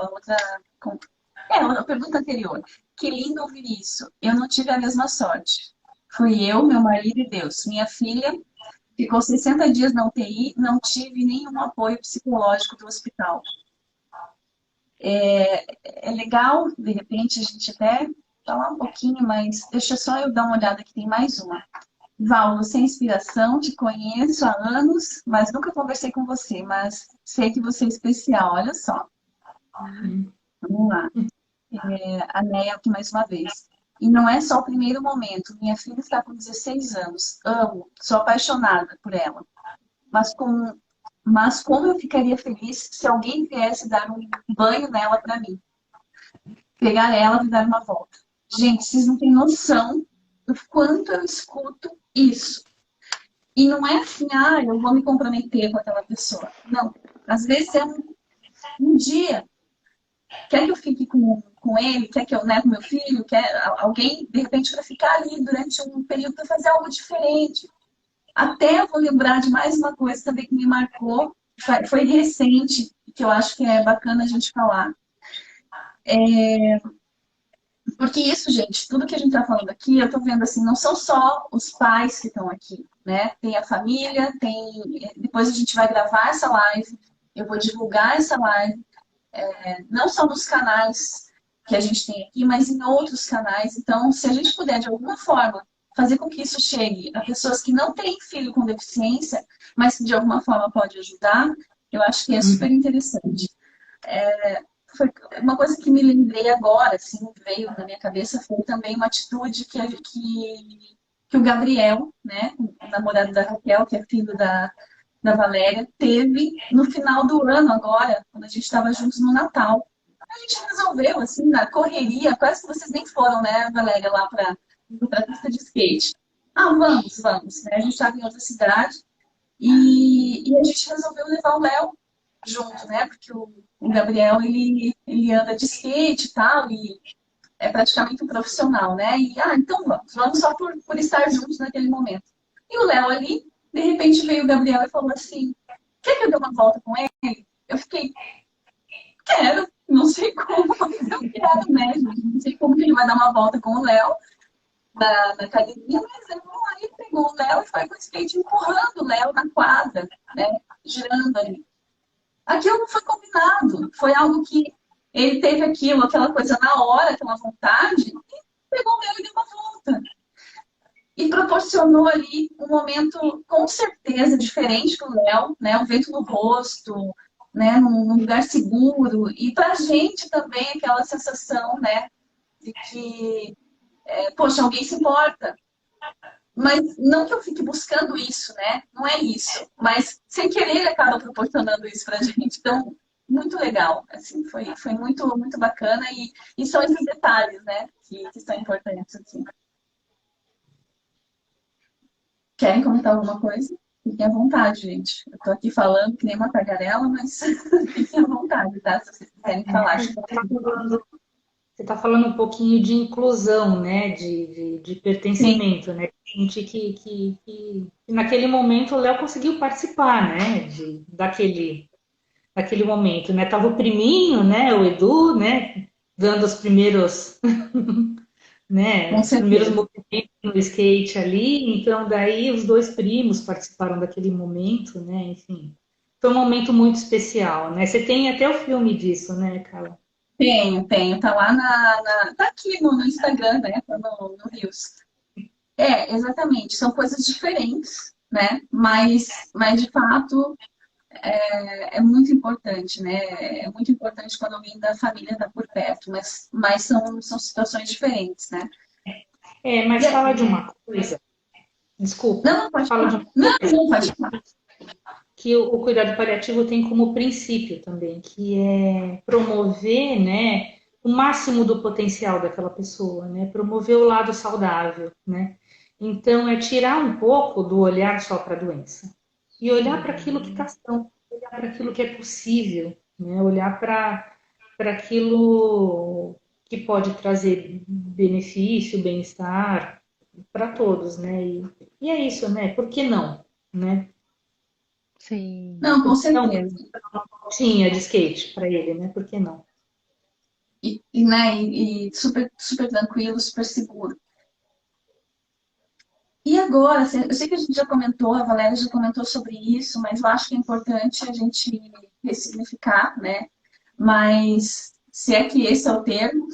pergunta anterior. Que lindo ouvir isso. Eu não tive a mesma sorte. Fui eu, meu marido e Deus. Minha filha ficou 60 dias na UTI, não tive nenhum apoio psicológico do hospital. É legal, de repente, a gente até falar um pouquinho, mas deixa só eu dar uma olhada que tem mais uma. Val, você é inspiração, te conheço há anos, mas nunca conversei com você, mas sei que você é especial, olha só. Vamos lá. A Neia aqui mais uma vez. E não é só o primeiro momento. Minha filha está com 16 anos. Amo, sou apaixonada por ela. Mas, mas como eu ficaria feliz se alguém viesse dar um banho nela para mim? Pegar ela e dar uma volta. Gente, vocês não têm noção do quanto eu escuto isso. E não é assim, eu vou me comprometer com aquela pessoa. Não. Às vezes é um dia. Quer que eu fique com ele? Quer que eu, né, com meu filho? Quer alguém, de repente, para ficar ali durante um período para fazer algo diferente. Até eu vou lembrar de mais uma coisa também que me marcou. Foi recente, que eu acho que é bacana a gente falar. Porque isso, gente, tudo que a gente está falando aqui, eu estou vendo assim, não são só os pais que estão aqui, né? Tem a família, depois a gente vai gravar essa live, eu vou divulgar essa live, não só nos canais que a gente tem aqui, mas em outros canais. Então, se a gente puder, de alguma forma, fazer com que isso chegue a pessoas que não têm filho com deficiência, mas que de alguma forma pode ajudar, eu acho que é super interessante. Foi uma coisa que me lembrei agora, assim, veio na minha cabeça, foi também uma atitude que o Gabriel, né, o namorado da Raquel, que é filho da Valéria, teve no final do ano agora, quando a gente estava juntos no Natal. A gente resolveu, assim, na correria, quase que vocês nem foram, né, Valéria, lá para a pista de skate. Ah, vamos, né? A gente estava em outra cidade e a gente resolveu levar o Léo junto, né? Porque o Gabriel, ele anda de skate e tal, e é praticamente um profissional, né? E, então vamos só por estar juntos naquele momento. E o Léo ali, de repente veio o Gabriel e falou assim, quer que eu dê uma volta com ele? Eu fiquei, quero, não sei como, mas eu quero, né, gente? Não sei como que ele vai dar uma volta com o Léo na academia, mas ele aí pegou o Léo e foi com o skate empurrando o Léo na quadra, né? Girando ali. Aquilo não foi combinado, foi algo que ele teve aquilo, aquela coisa na hora, aquela vontade, e pegou o Léo e deu uma volta. E proporcionou ali um momento, com certeza, diferente para o Léo, né? Um vento no rosto, né? Num lugar seguro. E para a gente também aquela sensação, né? De que, poxa, alguém se importa. Mas não que eu fique buscando isso, né? Não é isso. Mas sem querer ele acaba proporcionando isso para a gente. Então, muito legal. Assim, foi muito, muito bacana. E são esses detalhes, né? Que são importantes, assim. Querem comentar alguma coisa? Fiquem à vontade, gente. Eu tô aqui falando que nem uma tagarela, mas fiquem à vontade, tá? Se vocês quiserem falar. Você está falando um pouquinho de inclusão, né? De Sim, pertencimento, né? Gente que naquele momento o Léo conseguiu participar, né? Daquele momento, né? Tava o priminho, né? O Edu, né? Dando os primeiros né, com os primeiros certeza. movimentos no skate ali, então daí os dois primos participaram daquele momento, né, enfim. Foi um momento muito especial, né? Você tem até o filme disso, né, Carla? Tenho. Tá lá tá aqui no Instagram, né? Tá no Reels. Exatamente. São coisas diferentes, né? Mas de fato, é muito importante, né? É muito importante quando alguém da família está por perto, mas são situações diferentes, né? E Mas fala aí? de uma coisa, desculpa, Não, pode fala de falar. uma Não, coisa não, pode falar. que o cuidado paliativo tem como princípio também, que é promover, né, o máximo do potencial daquela pessoa, né, promover o lado saudável, né. Então, é tirar um pouco do olhar só para a doença e olhar para aquilo que está são, olhar para aquilo que é possível, né, olhar para aquilo que pode trazer benefício, bem-estar para todos, né, e é isso, né, por que não, né? Sim. Não, com Não, certeza. tinha de skate para ele, né? Por que não? Né, e super, super tranquilo, super seguro. E agora, assim, eu sei que a gente já comentou, a Valéria já comentou sobre isso, mas eu acho que é importante a gente ressignificar, né? Mas se é que esse é o termo.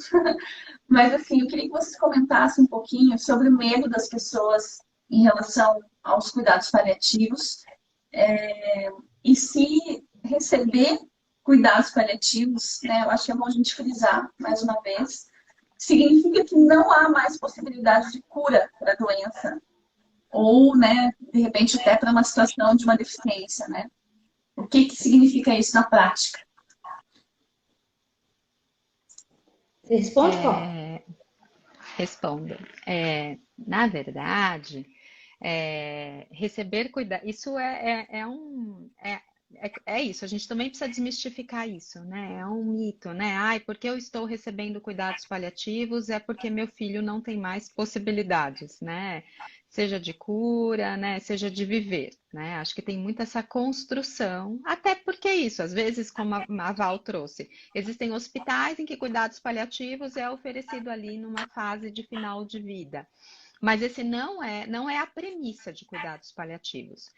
Mas assim, eu queria que vocês comentassem um pouquinho sobre o medo das pessoas em relação aos cuidados paliativos, e se receber cuidados paliativos, né? Eu acho que é bom a gente frisar mais uma vez, significa que não há mais possibilidade de cura para a doença ou, né, de repente até para uma situação de uma deficiência, né? O que significa isso na prática? Você responde, Paulo? É, respondo. Na verdade, receber cuidado, isso é isso, a gente também precisa desmistificar isso, né? É um mito, né? Ai, porque eu estou recebendo cuidados paliativos é porque meu filho não tem mais possibilidades, né? Seja de cura, né? Seja de viver, né? Acho que tem muito essa construção, até porque é isso, às vezes, como a Val trouxe, existem hospitais em que cuidados paliativos é oferecido ali numa fase de final de vida. Mas esse não é a premissa de cuidados paliativos.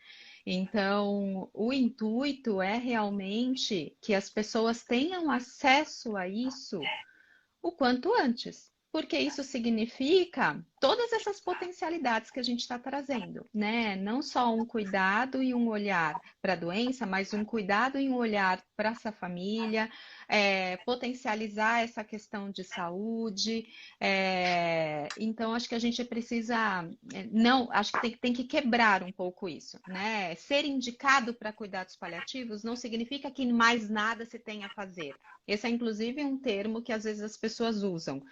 Então, o intuito é realmente que as pessoas tenham acesso a isso o quanto antes, porque isso significa todas essas potencialidades que a gente está trazendo, né? Não só um cuidado e um olhar para a doença, mas um cuidado e um olhar para essa família, potencializar essa questão de saúde. Então, acho que a gente precisa, não, acho que tem que quebrar um pouco isso, né? Ser indicado para cuidados paliativos não significa que mais nada se tem a fazer. Esse é, inclusive, um termo que às vezes as pessoas usam.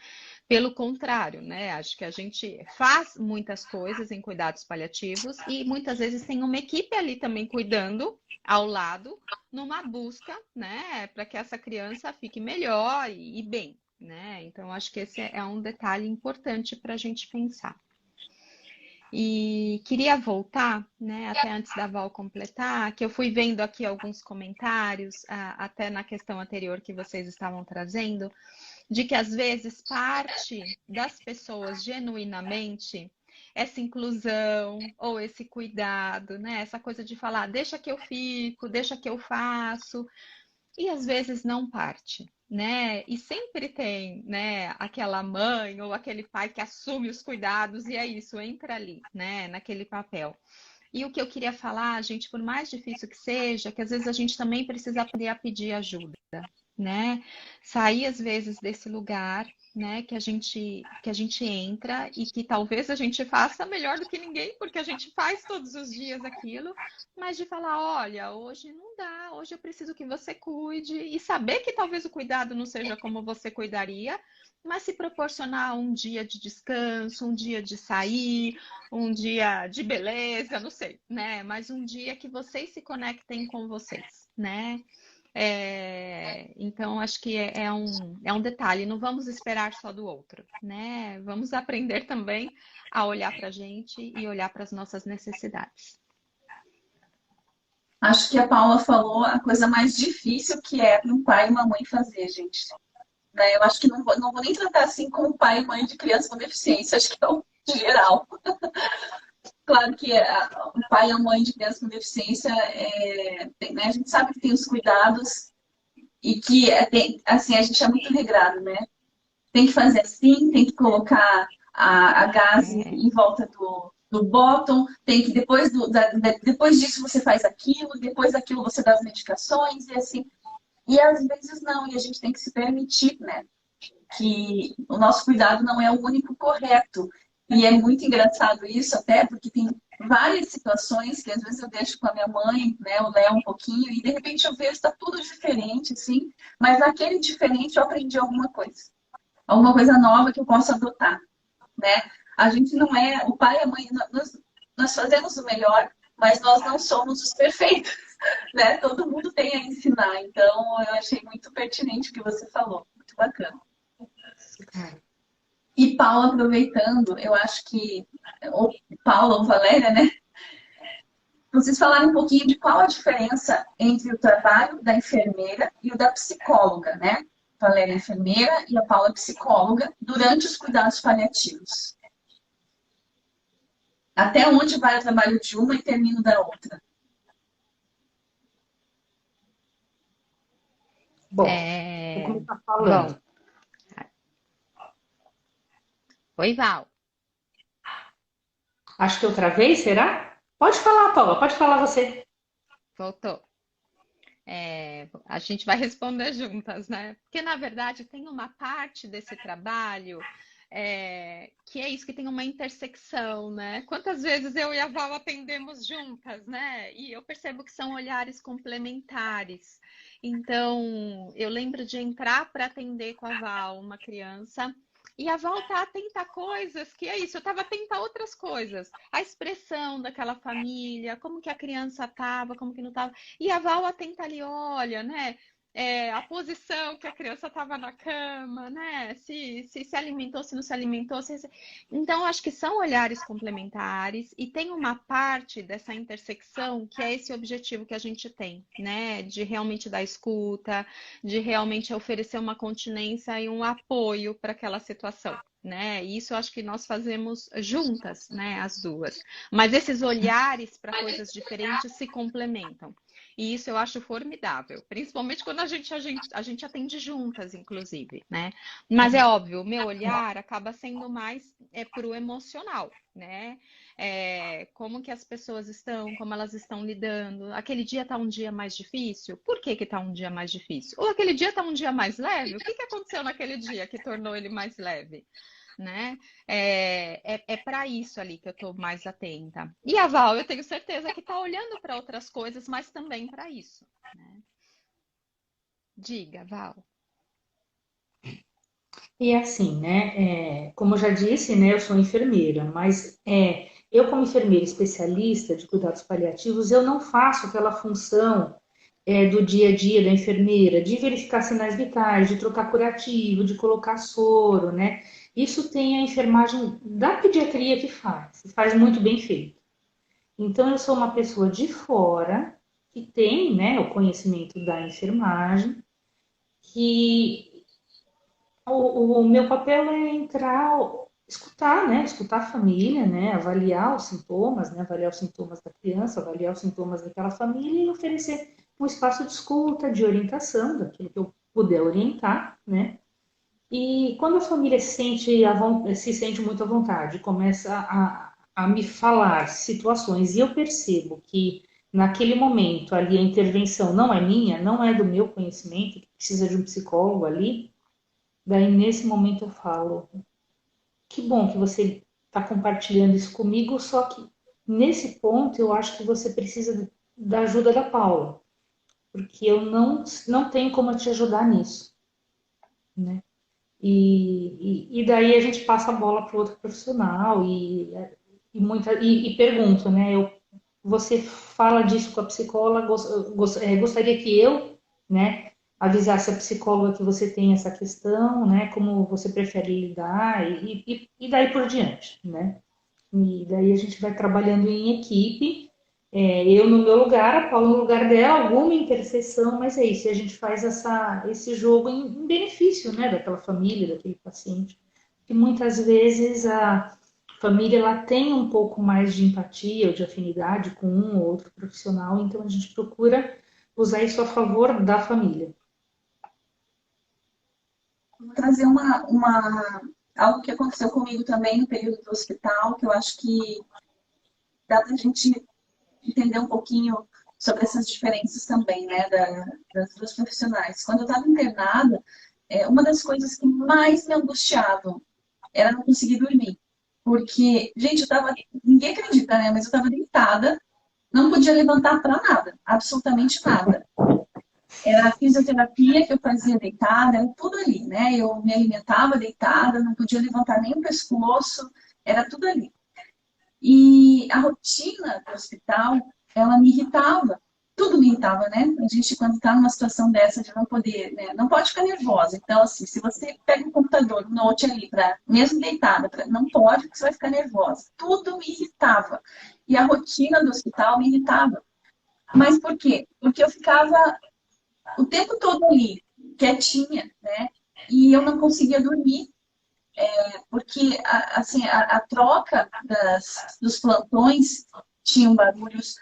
Pelo contrário, né? Acho que a gente faz muitas coisas em cuidados paliativos e muitas vezes tem uma equipe ali também cuidando ao lado, numa busca, né, para que essa criança fique melhor e bem, né? Então, acho que esse é um detalhe importante para a gente pensar. E queria voltar, né, até antes da Val completar, que eu fui vendo aqui alguns comentários, até na questão anterior que vocês estavam trazendo, de que às vezes parte das pessoas genuinamente essa inclusão ou esse cuidado, né? Essa coisa de falar, deixa que eu fico, deixa que eu faço, e às vezes não parte, né? E sempre tem, né, aquela mãe ou aquele pai que assume os cuidados e é isso, entra ali, né, naquele papel. E o que eu queria falar, gente, por mais difícil que seja, que às vezes a gente também precisa aprender a pedir ajuda, né? Sair às vezes desse lugar, né, que a gente entra e que talvez a gente faça melhor do que ninguém, porque a gente faz todos os dias aquilo, mas de falar, olha, hoje não dá, hoje eu preciso que você cuide e saber que talvez o cuidado não seja como você cuidaria, mas se proporcionar um dia de descanso, um dia de sair, um dia de beleza, não sei, né? Mas um dia que vocês se conectem com vocês, né? Então, acho que é um detalhe, não vamos esperar só do outro, né? Vamos aprender também a olhar para a gente e olhar para as nossas necessidades. Acho que a Paula falou a coisa mais difícil que é para um pai e uma mãe fazer, gente. Né? Eu acho que não vou nem tratar assim como pai e mãe de criança com deficiência, acho que é o geral. Claro que o pai e a mãe de criança com deficiência, né? A gente sabe que tem os cuidados e que assim, a gente é muito regrado, né? Tem que fazer assim, tem que colocar a gaze em volta do bottom, tem que depois disso você faz aquilo, depois daquilo você dá as medicações e assim. E às vezes não, e a gente tem que se permitir, né? Que o nosso cuidado não é o único correto. E é muito engraçado isso, até porque tem várias situações que às vezes eu deixo com a minha mãe, né, o Léo um pouquinho, e de repente eu vejo está tudo diferente, assim, mas naquele diferente eu aprendi alguma coisa nova que eu posso adotar, né? A gente não é, o pai e a mãe, nós fazemos o melhor, mas nós não somos os perfeitos, né? Todo mundo tem a ensinar, então eu achei muito pertinente o que você falou, muito bacana. E Paula, aproveitando, eu acho que, ou Paula ou Valéria, né? Vocês falaram um pouquinho de qual a diferença entre o trabalho da enfermeira e o da psicóloga, né? Valéria é enfermeira e a Paula é psicóloga durante os cuidados paliativos. Até onde vai o trabalho de uma e termina da outra? Bom, vou começar falando. Bom. Oi, Val. Acho que eu travei, será? Pode falar, Paula, pode falar você. Voltou. A gente vai responder juntas, né? Porque, na verdade, tem uma parte desse trabalho que é isso, que tem uma intersecção, né? Quantas vezes eu e a Val atendemos juntas, né? E eu percebo que são olhares complementares. Então, eu lembro de entrar para atender com a Val uma criança. E a Val tá atenta a coisas que é isso, eu estava atenta a outras coisas. A expressão daquela família, como que a criança estava, como que não estava. E a Val atenta ali, olha, né? A posição que a criança estava na cama, né? Se alimentou, se não se alimentou. Então, acho que são olhares complementares e tem uma parte dessa intersecção que é esse objetivo que a gente tem, né? De realmente dar escuta, de realmente oferecer uma continência e um apoio para aquela situação. Né? E isso eu acho que nós fazemos juntas, né, as duas. Mas esses olhares para coisas diferentes se complementam. E isso eu acho formidável, principalmente quando a gente atende juntas, inclusive, né? Mas é óbvio, o meu olhar acaba sendo mais pro emocional, né? Como que as pessoas estão, como elas estão lidando. Aquele dia tá um dia mais difícil? Por que que tá um dia mais difícil? Ou aquele dia tá um dia mais leve? O que que aconteceu naquele dia que tornou ele mais leve? Né? Para isso ali que eu estou mais atenta. E a Val, eu tenho certeza que está olhando para outras coisas, mas também para isso. Né? Diga, Val. E assim, né? Como eu já disse, né? Eu sou enfermeira, mas eu como enfermeira especialista de cuidados paliativos, eu não faço aquela função do dia a dia da enfermeira, de verificar sinais vitais, de trocar curativo, de colocar soro, né? Isso tem a enfermagem da pediatria que faz muito bem feito. Então, eu sou uma pessoa de fora que tem, né, o conhecimento da enfermagem, que o meu papel é entrar, escutar, né, escutar a família, né, avaliar os sintomas, né, avaliar os sintomas da criança, avaliar os sintomas daquela família e oferecer um espaço de escuta, de orientação, daquilo que eu puder orientar, né. E quando a família se sente muito à vontade, começa a me falar situações e eu percebo que naquele momento ali a intervenção não é minha, não é do meu conhecimento, que precisa de um psicólogo ali, daí nesse momento eu falo, que bom que você está compartilhando isso comigo, só que nesse ponto eu acho que você precisa da ajuda da Paula, porque eu não tenho como te ajudar nisso, né? E daí a gente passa a bola para o outro profissional e pergunto, né? Você fala disso com a psicóloga, gostaria que eu, né, avisasse a psicóloga que você tem essa questão, né? Como você prefere lidar e daí por diante, né? E daí a gente vai trabalhando em equipe, eu no meu lugar, a Paula no lugar dela, alguma interseção, mas é isso, a gente faz esse jogo em benefício, né, daquela família, daquele paciente. E muitas vezes a família ela tem um pouco mais de empatia ou de afinidade com um ou outro profissional, então a gente procura usar isso a favor da família. Vou trazer algo que aconteceu comigo também no período do hospital, que eu acho que dá para a gente entender um pouquinho sobre essas diferenças também, né, das duas profissionais. Quando eu estava internada, uma das coisas que mais me angustiavam era não conseguir dormir. Porque, gente, ninguém acredita, né, mas eu estava deitada, não podia levantar para nada, absolutamente nada. Era a fisioterapia que eu fazia deitada, era tudo ali, né? Eu me alimentava deitada, não podia levantar nem o pescoço, era tudo ali. E a rotina do hospital, ela me irritava. Tudo me irritava, né? A gente, quando está numa situação dessa de não poder, né? Não pode ficar nervosa. Então, assim, se você pega um computador, um note ali, mesmo deitada, não pode, porque você vai ficar nervosa. Tudo me irritava. E a rotina do hospital me irritava. Mas por quê? Porque eu ficava o tempo todo ali, quietinha, né? E eu não conseguia dormir, porque assim, a troca dos plantões tinham barulhos,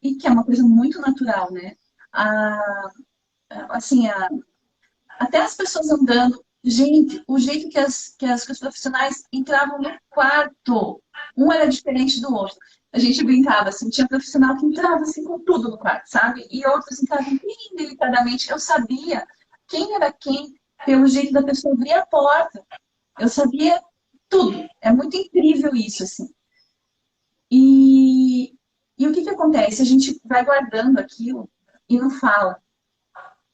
e que é uma coisa muito natural, né? A, assim, até as pessoas andando, gente, o jeito que os profissionais entravam no quarto, um era diferente do outro. A gente brincava assim, tinha profissional que entrava assim com tudo no quarto, sabe? E outros entravam bem delicadamente. Eu sabia quem era quem pelo jeito da pessoa abrir a porta. Eu sabia tudo. É muito incrível isso, assim. E, e o que que acontece? A gente vai guardando aquilo e não fala,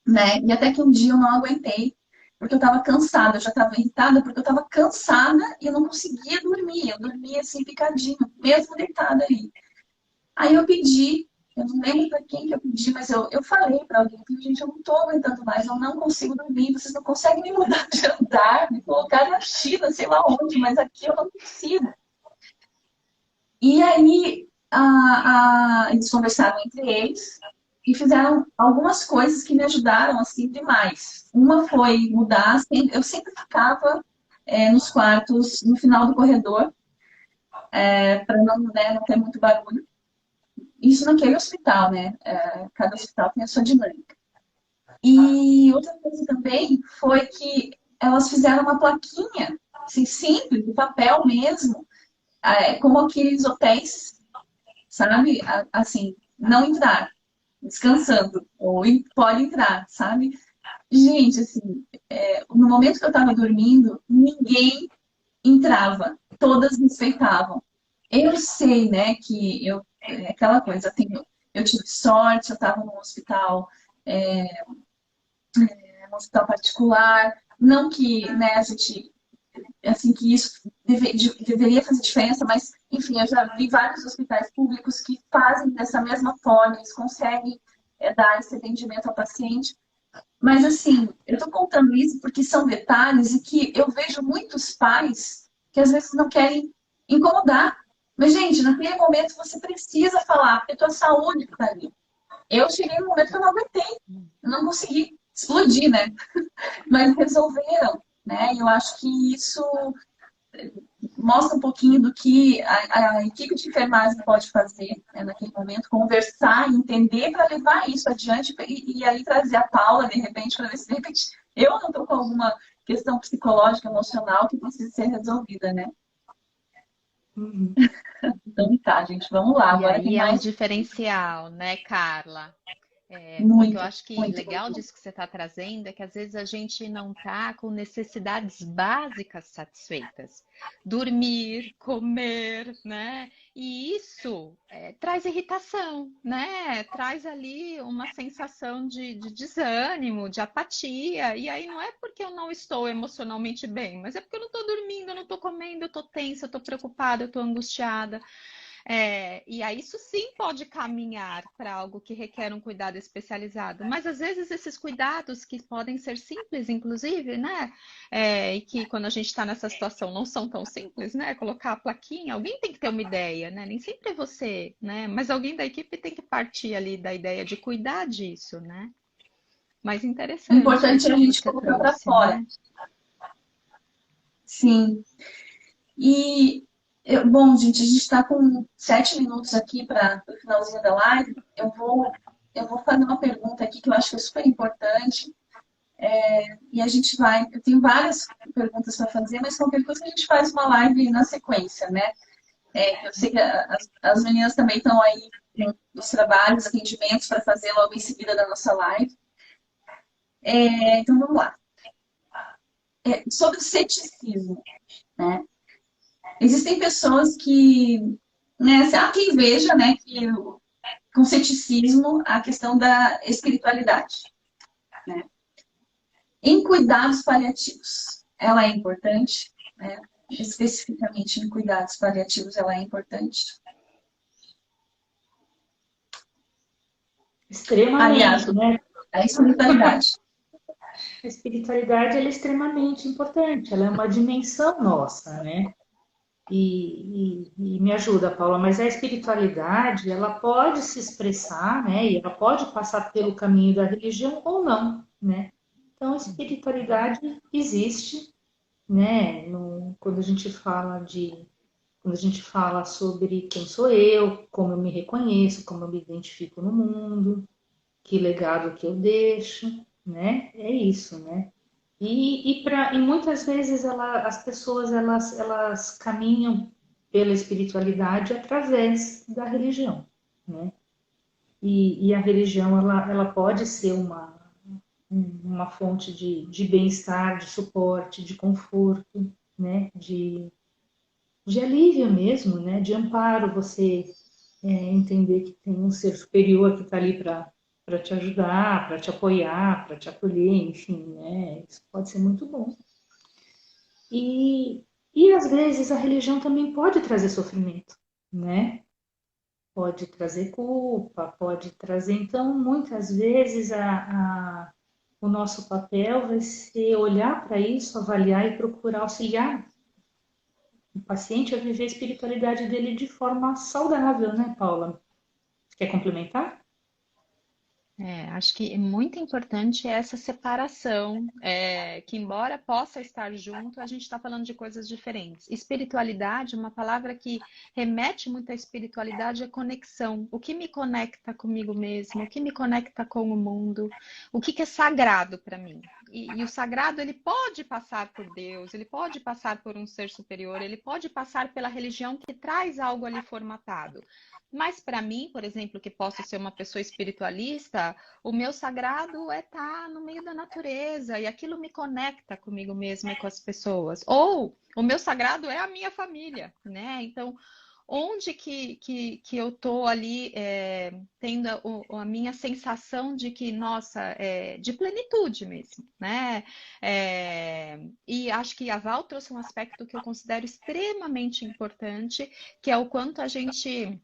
né? E até que um dia eu não aguentei, porque eu estava cansada, eu já estava irritada, porque eu estava cansada e eu não conseguia dormir. Eu dormia assim, picadinho, mesmo deitada ali. Aí eu não lembro para quem que eu pedi, mas eu falei para alguém, gente, eu não estou aguentando mais, eu não consigo dormir, vocês não conseguem me mudar de andar, me colocar na China, sei lá onde, mas aqui eu não consigo. E aí eles conversaram entre eles e fizeram algumas coisas que me ajudaram assim demais. Uma foi mudar, eu sempre ficava nos quartos, no final do corredor, para não, né, não ter muito barulho. Isso naquele hospital, né? Cada hospital tem a sua dinâmica. E outra coisa também foi que elas fizeram uma plaquinha, assim, simples, de papel mesmo, como aqueles hotéis, sabe? Assim, não entrar, descansando, ou pode entrar, sabe? Gente, assim, no momento que eu estava dormindo, ninguém entrava, todas respeitavam. Eu sei, né, que aquela coisa, eu tive sorte, eu estava num hospital, é, num hospital particular, não que, né, a gente, assim, que isso deveria fazer diferença, mas, enfim, eu já vi vários hospitais públicos que fazem dessa mesma forma, eles conseguem dar esse atendimento ao paciente. Mas, assim, eu estou contando isso porque são detalhes e que eu vejo muitos pais que às vezes não querem incomodar. Mas, gente, naquele momento você precisa falar, porque a tua saúde está ali. Eu cheguei no momento que eu não aguentei, eu não consegui explodir, né? Mas resolveram, né? E eu acho que isso mostra um pouquinho do que a equipe de enfermagem pode fazer, né, naquele momento, conversar, entender para levar isso adiante e aí trazer a Paula, de repente, para ver se de repente eu não estou com alguma questão psicológica, emocional que precisa ser resolvida, né? Uhum. Então tá, gente, vamos lá. E Agora tem aí é um mais diferencial, né, Carla? Porque eu muito, acho que muito, legal muito. disso que você está trazendo é que às vezes a gente não está com necessidades básicas satisfeitas. Dormir, comer, né? E isso traz irritação, né? Traz ali uma sensação de desânimo, de apatia. E aí não é porque eu não estou emocionalmente bem, mas é porque eu não estou dormindo, eu não estou comendo, eu estou tensa, eu estou preocupada, eu estou angustiada. E aí isso sim pode caminhar para algo que requer um cuidado especializado, mas às vezes esses cuidados que podem ser simples, inclusive, né? E que quando a gente está nessa situação não são tão simples, né? Colocar a plaquinha, alguém tem que ter uma ideia, né? Nem sempre é você, né? Mas alguém da equipe tem que partir ali da ideia de cuidar disso, né? Mas O interessante importante isso é a que gente você colocar para trouxe, fora. né? Sim. E, bom, gente, a gente está com 7 minutos aqui para o finalzinho da live. Eu vou fazer uma pergunta aqui que eu acho que é super importante. E a gente vai. Eu tenho várias perguntas para fazer, mas qualquer coisa a gente faz uma live na sequência, né? Eu sei que as meninas também estão aí com os trabalhos, atendimentos para fazer logo em seguida da nossa live. Então vamos lá. Sobre o ceticismo, né? Existem pessoas que, né, há quem veja, né, que com ceticismo a questão da espiritualidade, né? Em cuidados paliativos, ela é importante, né? Especificamente em cuidados paliativos, ela é importante. Aliás, Extremamente, né? a espiritualidade. A espiritualidade ela é extremamente importante, ela é uma dimensão nossa, né? E me ajuda, Paula, mas a espiritualidade, ela pode se expressar, né? E ela pode passar pelo caminho da religião ou não, né? Então, a espiritualidade existe, né? Quando a gente fala quando a gente fala sobre quem sou eu, como eu me reconheço, como eu me identifico no mundo, que legado que eu deixo, né? É isso, né? E muitas vezes as pessoas elas caminham pela espiritualidade através da religião, né? E a religião ela pode ser uma fonte de bem-estar, de suporte, de conforto, né? De alívio mesmo, né? De amparo, você entender que tem um ser superior que está ali para te ajudar, para te apoiar, para te acolher, enfim, né? Isso pode ser muito bom. E às vezes a religião também pode trazer sofrimento, né? Pode trazer culpa, pode trazer. Então, muitas vezes o nosso papel vai ser olhar para isso, avaliar e procurar auxiliar o paciente a viver a espiritualidade dele de forma saudável, né, Paula? Quer complementar? Acho que é muito importante essa separação, que embora possa estar junto, a gente está falando de coisas diferentes. Espiritualidade, uma palavra que remete muito à espiritualidade é conexão. O que me conecta comigo mesmo, o que me conecta com o mundo, o que é sagrado para mim. E o sagrado, ele pode passar por Deus, ele pode passar por um ser superior, ele pode passar pela religião que traz algo ali formatado. Mas para mim, por exemplo, que posso ser uma pessoa espiritualista, o meu sagrado é estar no meio da natureza e aquilo me conecta comigo mesma e com as pessoas. Ou o meu sagrado é a minha família, né? Então, onde que eu tô ali tendo a minha sensação de que, nossa, de plenitude mesmo, né? E acho que a Val trouxe um aspecto que eu considero extremamente importante, que é o quanto a gente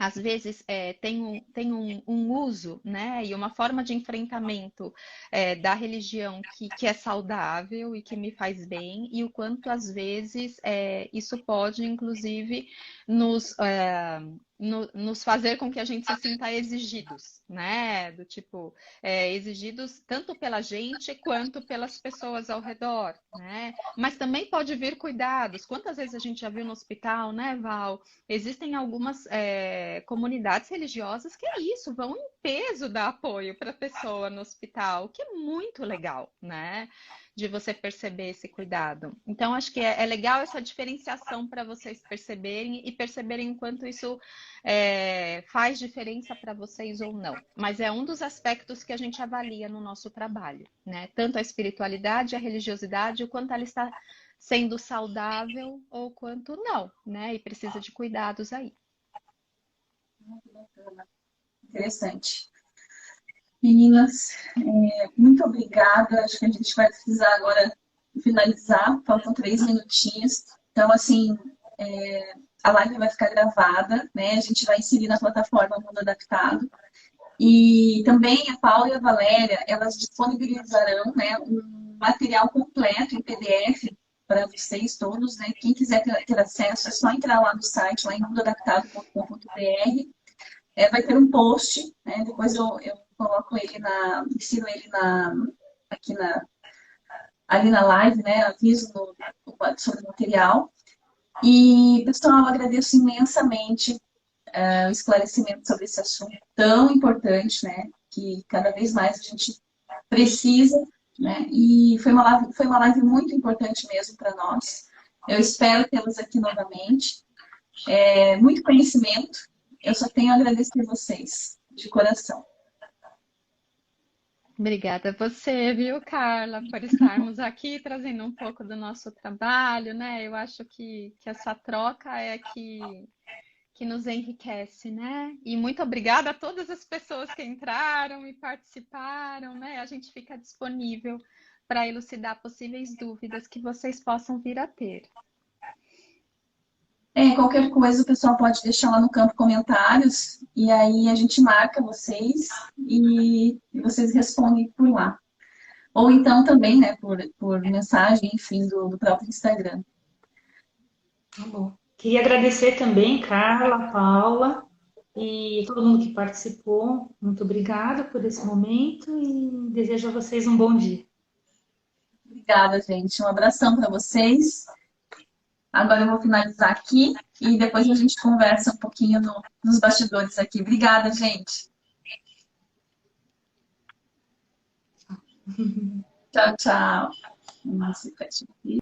às vezes tem um uso, né, e uma forma de enfrentamento da religião que é saudável e que me faz bem, e o quanto às vezes isso pode, inclusive, nos fazer com que a gente se sinta exigidos, né? Do tipo, exigidos tanto pela gente quanto pelas pessoas ao redor, né? Mas também pode vir cuidados. Quantas vezes a gente já viu no hospital, né, Val? Existem algumas comunidades religiosas que é isso, vão em peso dar apoio para a pessoa no hospital, o que é muito legal, né? De você perceber esse cuidado. Então, acho que é legal essa diferenciação para vocês perceberem e perceberem o quanto isso faz diferença para vocês ou não. Mas é um dos aspectos que a gente avalia no nosso trabalho, né? Tanto a espiritualidade, a religiosidade, o quanto ela está sendo saudável ou quanto não, né? E precisa de cuidados aí. Interessante. Meninas, muito obrigada. Acho que a gente vai precisar agora finalizar. Faltam 3 minutinhos. Então, assim, a live vai ficar gravada, né? A gente vai inserir na plataforma Mundo Adaptado. E também a Paula e a Valéria, elas disponibilizarão, né, um material completo em PDF para vocês todos, né? Quem quiser ter acesso, é só entrar lá no site, lá em mundoadaptado.com.br. Vai ter um post, né? Depois eu coloco ele ensino ele aqui ali na live, né? Aviso sobre o material. E, pessoal, eu agradeço imensamente o esclarecimento sobre esse assunto tão importante, né? Que cada vez mais a gente precisa, né? E foi uma live muito importante mesmo para nós. Eu espero tê-los aqui novamente. Muito conhecimento. Eu só tenho a agradecer vocês, de coração. Obrigada a você, viu, Carla, por estarmos aqui trazendo um pouco do nosso trabalho, né? Eu acho que essa troca é que nos enriquece, né? E muito obrigada a todas as pessoas que entraram e participaram, né? A gente fica disponível para elucidar possíveis dúvidas que vocês possam vir a ter. Qualquer coisa o pessoal pode deixar lá no campo comentários e aí a gente marca vocês e vocês respondem por lá. Ou então também, né, por mensagem, enfim, do próprio Instagram. Tá bom. Queria agradecer também, Carla, Paula e todo mundo que participou. Muito obrigada por esse momento e desejo a vocês um bom dia. Obrigada, gente. Um abração para vocês. Agora eu vou finalizar aqui e depois a gente conversa um pouquinho nos bastidores aqui. Obrigada, gente. Tchau, tchau. Nossa,